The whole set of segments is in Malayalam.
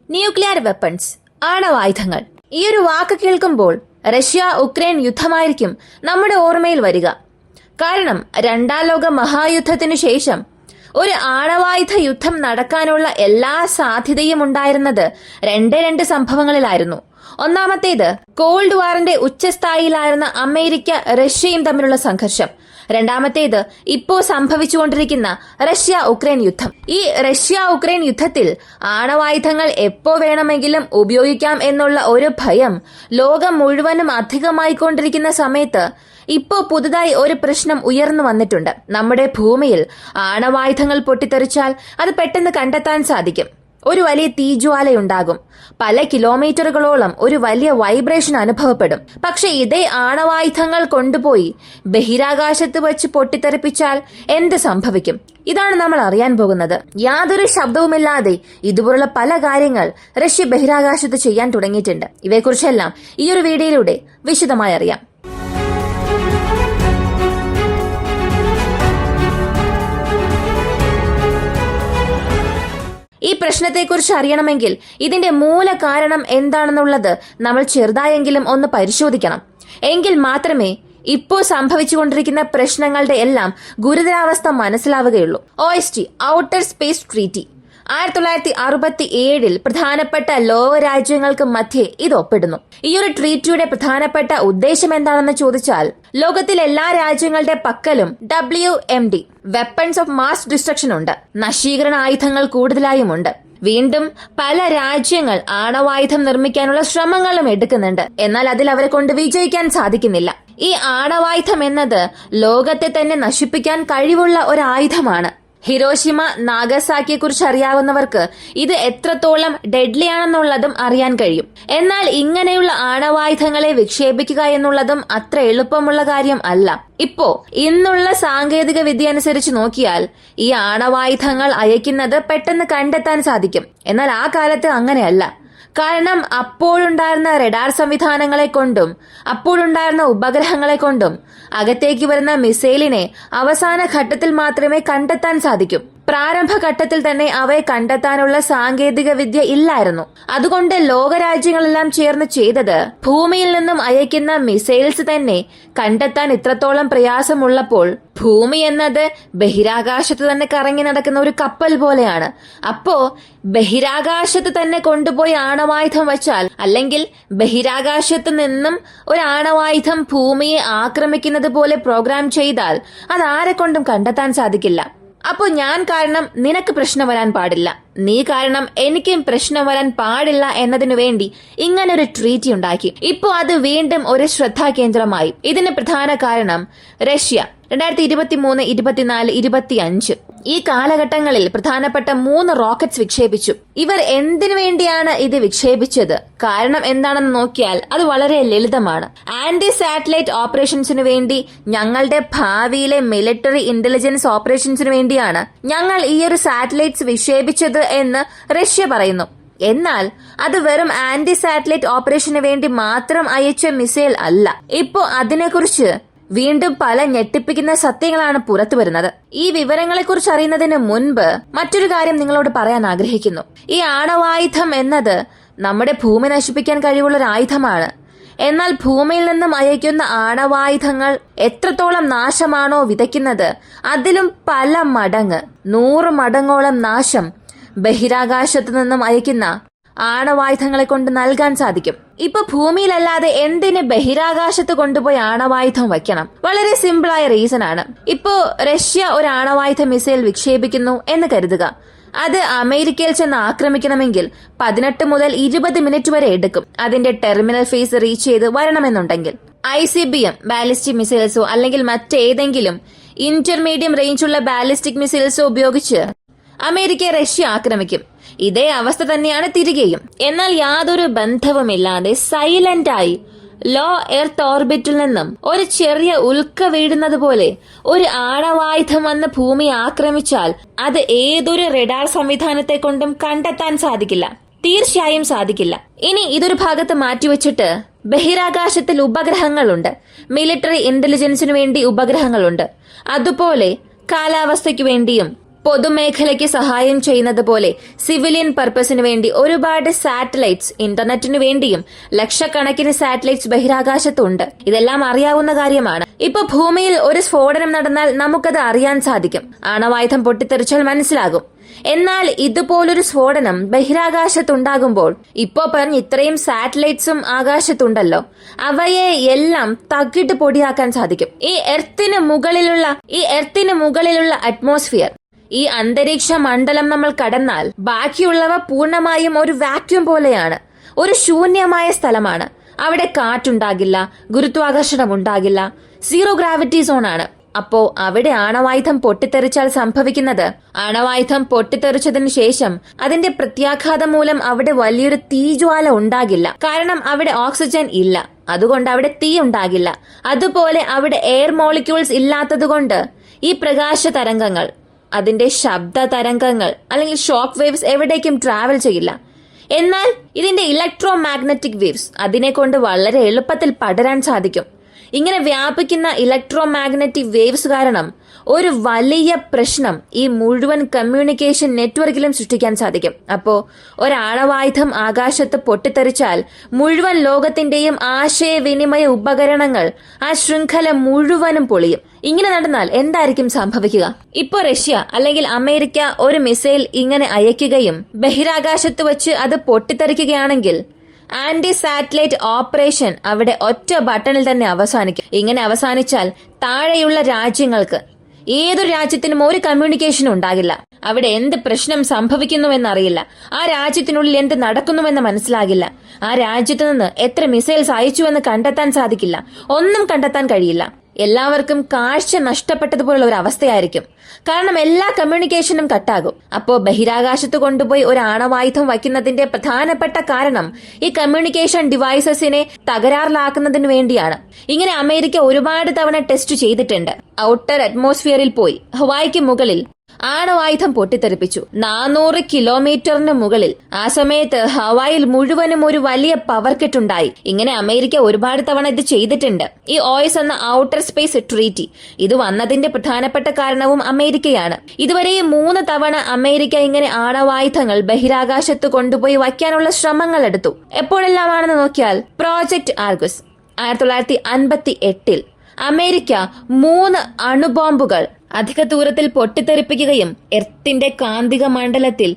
Nuclear weapons, ആണവായുധങ്ങൾ. ഈ ഒരു വാക്ക് കേൾക്കുമ്പോൾ റഷ്യ ഉക്രൈൻ യുദ്ധമായിരിക്കും നമ്മുടെ ഓർമ്മയിൽ വരിക. കാരണം രണ്ടാം ലോക മഹായുദ്ധത്തിനു ശേഷം ഒരു ആണവായുധ യുദ്ധം നടക്കാനുള്ള എല്ലാ സാധ്യതയും ഉണ്ടായിരുന്നത് രണ്ട് സംഭവങ്ങളിലായിരുന്നു. ഒന്നാമത്തേത് കോൾഡ് വാറിന്റെ ഉച്ചസ്ഥായിയിലായിരുന്ന അമേരിക്ക റഷ്യയും തമ്മിലുള്ള സംഘർഷം. രണ്ടാമത്തേത് ഇപ്പോ സംഭവിച്ചുകൊണ്ടിരിക്കുന്ന റഷ്യ ഉക്രൈൻ യുദ്ധം. ഈ റഷ്യ ഉക്രൈൻ യുദ്ധത്തിൽ ആണവായുധങ്ങൾ എപ്പോ വേണമെങ്കിലും ഉപയോഗിക്കാം എന്നുള്ള ഒരു ഭയം ലോകം മുഴുവനും അധികമായിക്കൊണ്ടിരിക്കുന്ന സമയത്ത് ഇപ്പോ പുതുതായി ഒരു പ്രശ്നം ഉയർന്നു വന്നിട്ടുണ്ട്. നമ്മുടെ ഭൂമിയിൽ ആണവായുധങ്ങൾ പൊട്ടിത്തെറിച്ചാൽ അത് പെട്ടെന്ന് കണ്ടെത്താൻ സാധിക്കും. ഒരു വലിയ തീജ്വാലയുണ്ടാകും. പല കിലോമീറ്ററുകളോളം ഒരു വലിയ വൈബ്രേഷൻ അനുഭവപ്പെടും. പക്ഷെ ഇതേ ആണവായുധങ്ങൾ കൊണ്ടുപോയി ബഹിരാകാശത്ത് വെച്ച് പൊട്ടിത്തെറിപ്പിച്ചാൽ എന്ത് സംഭവിക്കും? ഇതാണ് നമ്മൾ അറിയാൻ പോകുന്നത്. യാതൊരു ശബ്ദവുമില്ലാതെ ഇതുപോലുള്ള പല കാര്യങ്ങൾ റഷ്യ ബഹിരാകാശത്ത് ചെയ്യാൻ തുടങ്ങിയിട്ടുണ്ട്. ഇവയെക്കുറിച്ചെല്ലാം ഈ ഒരു വീഡിയോയിലൂടെ വിശദമായി അറിയാം. ഈ പ്രശ്നത്തെക്കുറിച്ച് അറിയണമെങ്കിൽ ഇതിന്റെ മൂല കാരണം എന്താണെന്നുള്ളത് നമ്മൾ ചെറുതായെങ്കിലും ഒന്ന് പരിശോധിക്കണം. എങ്കിൽ മാത്രമേ ഇപ്പോൾ സംഭവിച്ചുകൊണ്ടിരിക്കുന്ന പ്രശ്നങ്ങളുടെ എല്ലാം ഗുരുതരാവസ്ഥ മനസ്സിലാവുകയുള്ളൂ. OST ഔട്ടർ സ്പേസ് ട്രീറ്റി 1967 പ്രധാനപ്പെട്ട ലോകരാജ്യങ്ങൾക്ക് മധ്യേ ഇത് ഒപ്പിടുന്നു. ഈ ഒരു ട്രീറ്റിയുടെ പ്രധാനപ്പെട്ട ഉദ്ദേശം എന്താണെന്ന് ചോദിച്ചാൽ, ലോകത്തിലെ എല്ലാ രാജ്യങ്ങളുടെ പക്കലും WMD weapons of mass destruction ഉണ്ട്. നശീകരണ ആയുധങ്ങൾ കൂടുതലായും ഉണ്ട്. വീണ്ടും പല രാജ്യങ്ങൾ ആണവായുധം നിർമ്മിക്കാനുള്ള ശ്രമങ്ങളും എടുക്കുന്നുണ്ട്. എന്നാൽ അതിൽ അവരെ കൊണ്ട് വിജയിക്കാൻ സാധിക്കുന്നില്ല. ഈ ആണവായുധം എന്നത് ലോകത്തെ തന്നെ നശിപ്പിക്കാൻ കഴിവുള്ള ഒരു ആയുധമാണ്. ഹിരോഷിമ നാഗസാക്കിയെ കുറിച്ച് അറിയാവുന്നവർക്ക് ഇത് എത്രത്തോളം ഡെഡ്ലി ആണെന്നുള്ളതും അറിയാൻ കഴിയും. എന്നാൽ ഇങ്ങനെയുള്ള ആണവായുധങ്ങളെ വിക്ഷേപിക്കുക എന്നുള്ളതും അത്ര എളുപ്പമുള്ള കാര്യം അല്ല. ഇപ്പോ ഇന്നുള്ള സാങ്കേതിക വിദ്യ അനുസരിച്ച് നോക്കിയാൽ ഈ ആണവായുധങ്ങൾ അയക്കുന്നത് പെട്ടെന്ന് കണ്ടെത്താൻ സാധിക്കും. എന്നാൽ ആ കാലത്ത് അങ്ങനെയല്ല. കാരണം അപ്പോഴുണ്ടായിരുന്ന റഡാർ സംവിധാനങ്ങളെ കൊണ്ടും അപ്പോഴുണ്ടായിരുന്ന ഉപഗ്രഹങ്ങളെ കൊണ്ടും അകത്തേക്ക് വരുന്ന മിസൈലിനെ അവസാന ഘട്ടത്തിൽ മാത്രമേ കണ്ടെത്താൻ സാധിക്കൂ. പ്രാരംഭഘട്ടത്തിൽ തന്നെ അവയെ കണ്ടെത്താനുള്ള സാങ്കേതിക വിദ്യ ഇല്ലായിരുന്നു. അതുകൊണ്ട് ലോകരാജ്യങ്ങളെല്ലാം ചേർന്ന് ചെയ്തത് ഭൂമിയിൽ നിന്നും അയക്കുന്ന മിസൈൽസ് തന്നെ കണ്ടെത്താൻ ഇത്രത്തോളം പ്രയാസമുള്ളപ്പോൾ ഭൂമി എന്നത് ബഹിരാകാശത്ത് തന്നെ കറങ്ങി നടക്കുന്ന ഒരു കപ്പൽ പോലെയാണ്. അപ്പോ ബഹിരാകാശത്ത് തന്നെ കൊണ്ടുപോയി ആണവായുധം വച്ചാൽ, അല്ലെങ്കിൽ ബഹിരാകാശത്ത് നിന്നും ഒരു ആണവായുധം ഭൂമിയെ ആക്രമിക്കുന്നത് പോലെ പ്രോഗ്രാം ചെയ്താൽ അത് ആരെ കൊണ്ടും കണ്ടെത്താൻ സാധിക്കില്ല. അപ്പോ ഞാൻ കാരണം നിനക്ക് പ്രശ്നം വരാൻ പാടില്ല, നീ കാരണം എനിക്കും പ്രശ്നം വരാൻ പാടില്ല എന്നതിനു വേണ്ടി ഇങ്ങനൊരു ട്രീറ്റി ഉണ്ടാക്കി. ഇപ്പോ അത് വീണ്ടും ഒരു ശ്രദ്ധാകേന്ദ്രമായി. ഇതിന് പ്രധാന കാരണം റഷ്യ 2023, 24, 25 ഈ കാലഘട്ടങ്ങളിൽ പ്രധാനപ്പെട്ട 3 റോക്കറ്റ്സ് വിക്ഷേപിച്ചു. ഇവർ എന്തിനു വേണ്ടിയാണ് ഇത് വിക്ഷേപിച്ചത്? കാരണം എന്താണെന്ന് നോക്കിയാൽ അത് വളരെ ലളിതമാണ്. ആന്റി സാറ്റലൈറ്റ് ഓപ്പറേഷൻസിനു വേണ്ടി, ഞങ്ങളുടെ ഭാവിയിലെ മിലിറ്ററി ഇന്റലിജൻസ് ഓപ്പറേഷൻസിനു വേണ്ടിയാണ് ഞങ്ങൾ ഈ ഒരു സാറ്റലൈറ്റ്സ് വിക്ഷേപിച്ചത് എന്ന് റഷ്യ പറയുന്നു. എന്നാൽ അത് വെറും ആന്റി സാറ്റലൈറ്റ് ഓപ്പറേഷന് വേണ്ടി മാത്രം അയച്ച മിസൈൽ അല്ല. ഇപ്പോ അതിനെക്കുറിച്ച് വീണ്ടും പല ഞെട്ടിപ്പിക്കുന്ന സത്യങ്ങളാണ് പുറത്തു വരുന്നത്. ഈ വിവരങ്ങളെക്കുറിച്ച് അറിയുന്നതിന് മുൻപ് മറ്റൊരു കാര്യം നിങ്ങളോട് പറയാൻ ആഗ്രഹിക്കുന്നു. ഈ ആണവായുധം എന്നത് നമ്മുടെ ഭൂമി നശിപ്പിക്കാൻ കഴിവുള്ള ഒരു ആയുധമാണ്. എന്നാൽ ഭൂമിയിൽ നിന്നും അയക്കുന്ന ആണവായുധങ്ങൾ എത്രത്തോളം നാശമാണോ വിതയ്ക്കുന്നത്, അതിലും പല മടങ്ങ്, 100 മടങ്ങോളം നാശം ബഹിരാകാശത്തു നിന്നും അയക്കുന്ന ആണവായുധങ്ങളെ കൊണ്ട് നൽകാൻ സാധിക്കും. ഇപ്പൊ ഭൂമിയിലല്ലാതെ എന്തിന് ബഹിരാകാശത്ത് കൊണ്ടുപോയി ആണവായുധം വയ്ക്കണം? വളരെ സിമ്പിളായ റീസൺ ആണ്. ഇപ്പോ റഷ്യ ഒരു ആണവായുധ മിസൈൽ വിക്ഷേപിക്കുന്നു എന്ന് കരുതുക. അത് അമേരിക്കയിൽ ചെന്ന് ആക്രമിക്കണമെങ്കിൽ 18 മുതൽ 20 മിനിറ്റ് വരെ എടുക്കും അതിന്റെ ടെർമിനൽ ഫേസ് റീച്ച് ചെയ്ത് വരണമെന്നുണ്ടെങ്കിൽ. ICBM ബാലിസ്റ്റിക് മിസൈൽസോ അല്ലെങ്കിൽ മറ്റേതെങ്കിലും ഇന്റർമീഡിയം റേഞ്ചുള്ള ബാലിസ്റ്റിക് മിസൈൽസോ ഉപയോഗിച്ച് അമേരിക്കയെ റഷ്യ ആക്രമിക്കും. ഇതേ അവസ്ഥ തന്നെയാണ് തിരികെയും. എന്നാൽ യാതൊരു ബന്ധവുമില്ലാതെ സൈലന്റായി ലോ എർത്ത് ഓർബിറ്റിൽ നിന്നും ഒരു ചെറിയ ഉൽക്ക വീഴുന്നത് പോലെ ഒരു ആണവായുധം വന്ന് ഭൂമി ആക്രമിച്ചാൽ അത് ഏതൊരു റഡാർ സംവിധാനത്തെ കൊണ്ടും കണ്ടെത്താൻ സാധിക്കില്ല. തീർച്ചയായും സാധിക്കില്ല. ഇനി ഇതൊരു ഭാഗത്ത് മാറ്റിവെച്ചിട്ട് ബഹിരാകാശത്തിൽ ഉപഗ്രഹങ്ങളുണ്ട്. മിലിറ്ററി ഇന്റലിജൻസിനു വേണ്ടി ഉപഗ്രഹങ്ങളുണ്ട്. അതുപോലെ കാലാവസ്ഥയ്ക്കു വേണ്ടിയും പൊതുമേഖലയ്ക്ക് സഹായം ചെയ്യുന്നത് പോലെ സിവിലിയൻ പർപ്പസിന് വേണ്ടി ഒരുപാട് സാറ്റലൈറ്റ്സ്, ഇന്റർനെറ്റിനു വേണ്ടിയും ലക്ഷക്കണക്കിന് സാറ്റലൈറ്റ്സ് ബഹിരാകാശത്തുണ്ട്. ഇതെല്ലാം അറിയാവുന്ന കാര്യമാണ്. ഇപ്പൊ ഭൂമിയിൽ ഒരു സ്ഫോടനം നടന്നാൽ നമുക്കത് അറിയാൻ സാധിക്കും. ആണവായുധം പൊട്ടിത്തെറിച്ചാൽ മനസ്സിലാകും. എന്നാൽ ഇതുപോലൊരു സ്ഫോടനം ബഹിരാകാശത്തുണ്ടാകുമ്പോൾ ഇപ്പോ പറഞ്ഞ ഇത്രയും സാറ്റലൈറ്റ്സും ആകാശത്തുണ്ടല്ലോ, അവയെ എല്ലാം തകിട്ട് പൊടിയാക്കാൻ സാധിക്കും. ഈ എർത്തിന് മുകളിലുള്ള അറ്റ്മോസ്ഫിയർ, ഈ അന്തരീക്ഷ മണ്ഡലം നമ്മൾ കടന്നാൽ ബാക്കിയുള്ളവ പൂർണ്ണമായും ഒരു വാക്യൂം പോലെയാണ്, ഒരു ശൂന്യമായ സ്ഥലമാണ്. അവിടെ കാറ്റുണ്ടാകില്ല, ഗുരുത്വാകർഷണം ഉണ്ടാകില്ല, സീറോ ഗ്രാവിറ്റി സോൺ ആണ്. അപ്പോ അവിടെ ആണവായുധം പൊട്ടിത്തെറിച്ചാൽ സംഭവിക്കുന്നത്, ആണവായുധം പൊട്ടിത്തെറിച്ചതിന് ശേഷം അതിന്റെ പ്രത്യാഘാതം മൂലം അവിടെ വലിയൊരു തീജ്വാല ഉണ്ടാകില്ല. കാരണം അവിടെ ഓക്സിജൻ ഇല്ല, അതുകൊണ്ട് അവിടെ തീ ഉണ്ടാകില്ല. അതുപോലെ അവിടെ എയർ മോളിക്യൂൾസ് ഇല്ലാത്തതുകൊണ്ട് ഈ പ്രകാശ തരംഗങ്ങൾ, അതിന്റെ ശബ്ദ തരംഗങ്ങൾ അല്ലെങ്കിൽ ഷോക്ക് വേവ്സ് എവിടേക്കും ട്രാവൽ ചെയ്യില്ല. എന്നാൽ ഇതിന്റെ ഇലക്ട്രോ മാഗ്നറ്റിക് വേവ്സ് അതിനെ കൊണ്ട് വളരെ എളുപ്പത്തിൽ പടരാൻ സാധിക്കും. ഇങ്ങനെ വ്യാപിക്കുന്ന ഇലക്ട്രോ മാഗ്നറ്റിക് വേവ്സ് കാരണം ഒരു വലിയ പ്രശ്നം ഈ മുഴുവൻ കമ്മ്യൂണിക്കേഷൻ നെറ്റ്വർക്കിലും സൃഷ്ടിക്കാൻ സാധിക്കും. അപ്പോ ഒരാണവായുധം ആകാശത്ത് പൊട്ടിത്തെറിച്ചാൽ മുഴുവൻ ലോകത്തിന്റെയും ആശയവിനിമയ ഉപകരണങ്ങൾ, ആ ശൃംഖല മുഴുവനും പൊളിയും. ഇങ്ങനെ നടന്നാൽ എന്തായിരിക്കും സംഭവിക്കുക? ഇപ്പോ റഷ്യ അല്ലെങ്കിൽ അമേരിക്ക ഒരു മിസൈൽ ഇങ്ങനെ അയക്കുകയും ബഹിരാകാശത്ത് വെച്ച് അത് പൊട്ടിത്തെറിക്കുകയാണെങ്കിൽ ആന്റി സാറ്റലൈറ്റ് ഓപ്പറേഷൻ അവിടെ ഒറ്റ ബട്ടണിൽ തന്നെ അവസാനിക്കും. ഇങ്ങനെ അവസാനിച്ചാൽ താഴെയുള്ള രാജ്യങ്ങൾക്ക്, ഏതൊരു രാജ്യത്തിനും ഒരു കമ്മ്യൂണിക്കേഷനും ഉണ്ടാകില്ല. അവിടെ എന്ത് പ്രശ്നം സംഭവിക്കുന്നുവെന്നറിയില്ല, ആ രാജ്യത്തിനുള്ളിൽ എന്ത് നടക്കുന്നുവെന്ന് മനസ്സിലാകില്ല, ആ രാജ്യത്തു നിന്ന് എത്ര മിസൈൽസ് അയച്ചുവെന്ന് കണ്ടെത്താൻ സാധിക്കില്ല, ഒന്നും കണ്ടെത്താൻ കഴിയില്ല. എല്ലാവർക്കും കാഴ്ച നഷ്ടപ്പെട്ടതുപോലുള്ള ഒരു അവസ്ഥയായിരിക്കും. കാരണം എല്ലാ കമ്മ്യൂണിക്കേഷനും കട്ടാകും. അപ്പോ ബഹിരാകാശത്ത് കൊണ്ടുപോയി ഒരു ആണവായുധം വയ്ക്കുന്നതിന്റെ പ്രധാനപ്പെട്ട കാരണം ഈ കമ്മ്യൂണിക്കേഷൻ ഡിവൈസസിനെ തകരാറിലാക്കുന്നതിന് വേണ്ടിയാണ്. ഇങ്ങനെ അമേരിക്ക ഒരുപാട് തവണ ടെസ്റ്റ് ചെയ്തിട്ടുണ്ട്. ഔട്ടർ അറ്റ്മോസ്ഫിയറിൽ പോയി ഹവായിക്ക് മുകളിൽ ആണവായുധം പൊട്ടിത്തെറിപ്പിച്ചു, 400 കിലോമീറ്ററിന് മുകളിൽ. ആ സമയത്ത് ഹവായിൽ മുഴുവനും ഒരു വലിയ പവർ കട്ട് ഉണ്ടായി. ഇങ്ങനെ അമേരിക്ക ഒരുപാട് തവണ ഇത് ചെയ്തിട്ടുണ്ട്. ഈ OS എന്ന ഔട്ടർ സ്പേസ് ട്രീറ്റി ഇത് വന്നതിന്റെ പ്രധാനപ്പെട്ട കാരണവും അമേരിക്കയാണ്. ഇതുവരെ 3 തവണ അമേരിക്ക ഇങ്ങനെ ആണവായുധങ്ങൾ ബഹിരാകാശത്ത് കൊണ്ടുപോയി വയ്ക്കാനുള്ള ശ്രമങ്ങൾ എടുത്തു. എപ്പോഴെല്ലാമാണെന്ന് നോക്കിയാൽ പ്രോജക്ട് ആർഗസ് 1958 അമേരിക്ക 3 അണുബോംബുകൾ അധിക ദൂരത്തിൽ പൊട്ടിത്തെറിപ്പിക്കുകയും എർത്തിന്റെ കാന്തിക മണ്ഡലത്തിൽ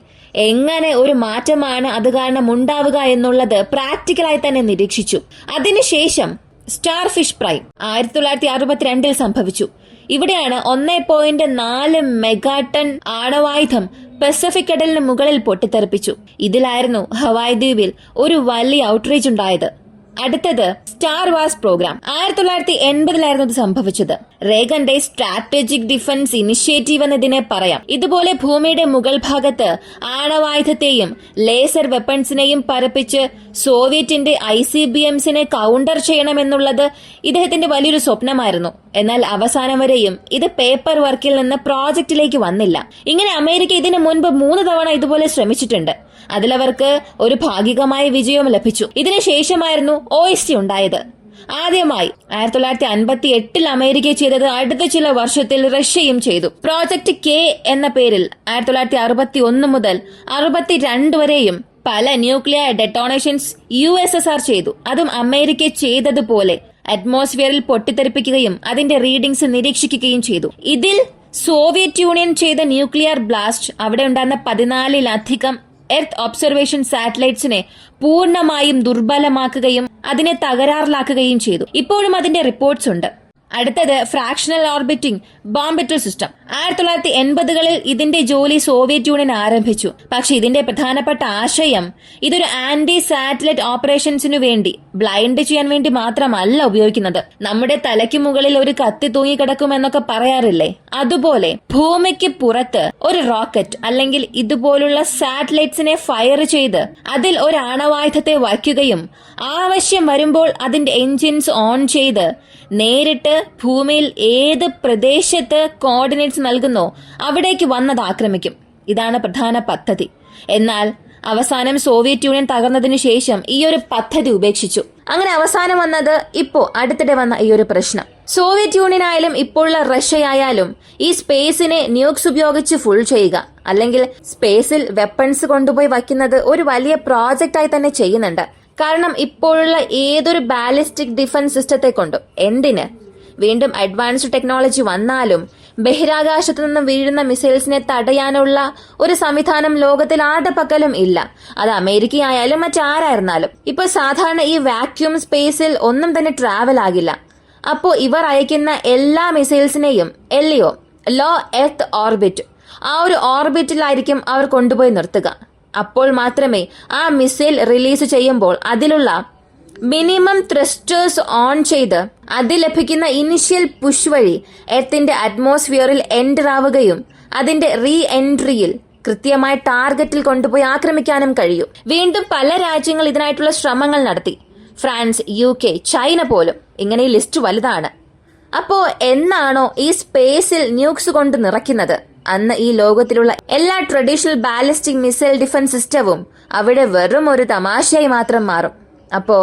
എങ്ങനെ ഒരു മാറ്റമാണ് അത് കാരണം ഉണ്ടാവുക എന്നുള്ളത് പ്രാക്ടിക്കലായി തന്നെ നിരീക്ഷിച്ചു. അതിനുശേഷം സ്റ്റാർ ഫിഷ് പ്രൈം 1962 സംഭവിച്ചു. ഇവിടെയാണ് 1.4 മെഗാടൺ ആണവായുധം പസഫിക് കടലിന് മുകളിൽ പൊട്ടിത്തെറിപ്പിച്ചു. ഇതിലായിരുന്നു ഹവായ് ദ്വീപിൽ ഒരു വലിയ ഔട്ട്റീച്ച് ഉണ്ടായത്. അടുത്തത് സ്റ്റാർ വാർസ് പ്രോഗ്രാം 1980 ഇത് സംഭവിച്ചത്. റേഗന്റെ സ്ട്രാറ്റജിക് ഡിഫൻസ് ഇനിഷ്യേറ്റീവ് എന്നതിനെ പറയാം. ഇതുപോലെ ഭൂമിയുടെ മുകൾ ഭാഗത്ത് ആണവായുധത്തെയും ലേസർ വെപ്പൺസിനെയും പറപ്പിച്ച് സോവിയറ്റിന്റെ ICBMസിനെ കൗണ്ടർ ചെയ്യണമെന്നുള്ളത് ഇദ്ദേഹത്തിന്റെ വലിയൊരു സ്വപ്നമായിരുന്നു. എന്നാൽ അവസാനം വരെയും ഇത് പേപ്പർ വർക്കിൽ നിന്ന് പ്രോജക്റ്റിലേക്ക് വന്നില്ല. ഇങ്ങനെ അമേരിക്ക ഇതിനു മുൻപ് 3 തവണ ഇതുപോലെ ശ്രമിച്ചിട്ടുണ്ട്. അതിലവർക്ക് ഒരു ഭാഗികമായ വിജയവും ലഭിച്ചു. ഇതിനുശേഷമായിരുന്നു OST ഉണ്ടായത്. ആദ്യമായി 1958 അമേരിക്ക ചെയ്തത് അടുത്ത ചില വർഷത്തിൽ റഷ്യയും ചെയ്തു. പ്രോജക്ട് K എന്ന പേരിൽ 1961 മുതൽ 62 വരെയും പല ന്യൂക്ലിയർ ഡെറ്റോണേഷൻസ് USSR ചെയ്തു. അതും അമേരിക്ക ചെയ്തതുപോലെ അറ്റ്മോസ്ഫിയറിൽ പൊട്ടിത്തെറിപ്പിക്കുകയും അതിന്റെ റീഡിംഗ്സ് നിരീക്ഷിക്കുകയും ചെയ്തു. ഇതിൽ സോവിയറ്റ് യൂണിയൻ ചെയ്ത ന്യൂക്ലിയർ ബ്ലാസ്റ്റ് അവിടെ ഉണ്ടായിരുന്ന 14-ലധികം എർത്ത് ഒബ്സർവേഷൻ സാറ്റലൈറ്റ്സിനെ പൂർണ്ണമായും ദുർബലമാക്കുകയും അതിനെ തകരാറിലാക്കുകയും ചെയ്തു. ഇപ്പോഴും അതിന്റെ റിപ്പോർട്ട്സ് ഉണ്ട്. അടുത്തത് ഫ്രാക്ഷണൽ ഓർബിറ്റിംഗ് ബോംബിറ്റൽ സിസ്റ്റം 1980കളിൽ ഇതിന്റെ ജോലി സോവിയറ്റ് യൂണിയൻ ആരംഭിച്ചു. പക്ഷെ ഇതിന്റെ പ്രധാനപ്പെട്ട ആശയം ഇതൊരു ആന്റി സാറ്റലൈറ്റ് ഓപ്പറേഷൻസിനു വേണ്ടി ബ്ലൈൻഡ് ചെയ്യാൻ വേണ്ടി മാത്രമല്ല ഉപയോഗിക്കുന്നത്. നമ്മുടെ തലയ്ക്ക് മുകളിൽ ഒരു കത്തി തൂങ്ങിക്കിടക്കുമെന്നൊക്കെ പറയാറില്ലേ, അതുപോലെ ഭൂമിക്ക് പുറത്ത് ഒരു റോക്കറ്റ് അല്ലെങ്കിൽ ഇതുപോലുള്ള സാറ്റലൈറ്റ്സിനെ ഫയർ ചെയ്ത് അതിൽ ഒരു ആണവായുധത്തെ വയ്ക്കുകയും ആവശ്യം വരുമ്പോൾ അതിന്റെ എൻജിൻസ് ഓൺ ചെയ്ത് നേരിട്ട് ഭൂമിയിൽ ഏത് പ്രദേശത്ത് കോർഡിനേറ്റ്സ് നൽകുന്നോ അവിടേക്ക് വന്നത് ആക്രമിക്കും. ഇതാണ് പ്രധാന പദ്ധതി. എന്നാൽ അവസാനം സോവിയറ്റ് യൂണിയൻ തകർന്നതിനു ശേഷം ഈ ഒരു പദ്ധതി ഉപേക്ഷിച്ചു. അങ്ങനെ അവസാനം വന്നത് ഇപ്പോ അടുത്തിടെ വന്ന ഈ ഒരു പ്രശ്നം. സോവിയറ്റ് യൂണിയൻ ആയാലും ഇപ്പോഴുള്ള റഷ്യ ആയാലും ഈ സ്പേസിനെ ന്യൂക്സ് ഉപയോഗിച്ച് ഫുൾ ചെയ്യുക അല്ലെങ്കിൽ സ്പേസിൽ വെപ്പൺസ് കൊണ്ടുപോയി വയ്ക്കുന്നത് ഒരു വലിയ പ്രോജക്റ്റ് ആയി തന്നെ ചെയ്യുന്നുണ്ട്. കാരണം ഇപ്പോഴുള്ള ഏതൊരു ബാലിസ്റ്റിക് ഡിഫൻസ് സിസ്റ്റത്തെ കൊണ്ടും എന്തിന് വീണ്ടും അഡ്വാൻസ്ഡ് ടെക്നോളജി വന്നാലും ബഹിരാകാശത്തു നിന്നും വീഴുന്ന മിസൈൽസിനെ തടയാനുള്ള ഒരു സംവിധാനം ലോകത്തിൽ ആരുടെ പക്കലും ഇല്ല. അത് അമേരിക്കയായാലും മറ്റാരായിരുന്നാലും. ഇപ്പൊ സാധാരണ ഈ വാക്യൂം സ്പേസിൽ ഒന്നും തന്നെ ട്രാവൽ ആകില്ല. അപ്പോ ഇവർ അയക്കുന്ന എല്ലാ മിസൈൽസിനെയും LEO ലോ എർത്ത് ഓർബിറ്റ് ആ ഒരു ഓർബിറ്റിലായിരിക്കും അവർ കൊണ്ടുപോയി നിർത്തുക. അപ്പോൾ മാത്രമേ ആ മിസൈൽ റിലീസ് ചെയ്യുമ്പോൾ അതിലുള്ള മിനിമം ത്രസ്റ്റേഴ്സ് ഓൺ ചെയ്ത് അതിൽ ലഭിക്കുന്ന ഇനിഷ്യൽ പുഷ് വഴി എർത്തിന്റെ അറ്റ്മോസ്ഫിയറിൽ എൻ്റർ ആവുകയും അതിന്റെ റീ എൻട്രിയിൽ കൃത്യമായ ടാർഗറ്റിൽ കൊണ്ടുപോയി ആക്രമിക്കാനും കഴിയും. വീണ്ടും പല രാജ്യങ്ങൾ ഇതിനായിട്ടുള്ള ശ്രമങ്ങൾ നടത്തി. ഫ്രാൻസ്, UK, ചൈന പോലും. ഇങ്ങനെ ഈ ലിസ്റ്റ് വലുതാണ്. അപ്പോ എന്നാണോ ഈ സ്പേസിൽ ന്യൂക്സ് കൊണ്ട് നിറയ്ക്കുന്നത് അന്ന് ഈ ലോകത്തിലുള്ള എല്ലാ ട്രഡീഷണൽ ബാലിസ്റ്റിക് മിസൈൽ ഡിഫൻസ് സിസ്റ്റവും അവിടെ വെറും ഒരു തമാശയായി മാത്രം മാറും. അപ്പോ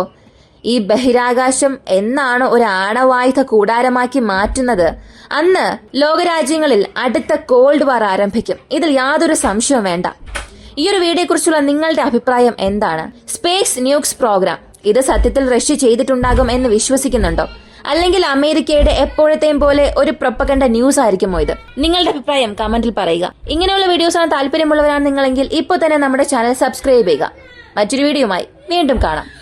ഈ ബഹിരാകാശം എന്നാണ് ഒരു ആണവായുധ കൂടാരമാക്കി മാറ്റുന്നത് അന്ന് ലോകരാജ്യങ്ങളിൽ അടുത്ത കോൾഡ് വാർ ആരംഭിക്കും. ഇതിൽ യാതൊരു സംശയവും വേണ്ട. ഈ ഒരു വീഡിയോയെ കുറിച്ചുള്ള നിങ്ങളുടെ അഭിപ്രായം എന്താണ്? സ്പേസ് ന്യൂക്സ് പ്രോഗ്രാം ഇത് സത്യത്തിൽ റഷ്യ ചെയ്തിട്ടുണ്ടാകും എന്ന് വിശ്വസിക്കുന്നുണ്ടോ? അല്ലെങ്കിൽ അമേരിക്കയുടെ എപ്പോഴത്തെയും പോലെ ഒരു പ്രൊപ്പഗണ്ട ന്യൂസ് ആയിരിക്കുമോ ഇത്? നിങ്ങളുടെ അഭിപ്രായം കമന്റിൽ പറയുക. ഇങ്ങനെയുള്ള വീഡിയോസാണ് താല്പര്യമുള്ളവരാണ് നിങ്ങളെങ്കിൽ ഇപ്പോൾ തന്നെ നമ്മുടെ ചാനൽ സബ്സ്ക്രൈബ് ചെയ്യുക. മറ്റൊരു വീഡിയോയുമായി വീണ്ടും കാണാം.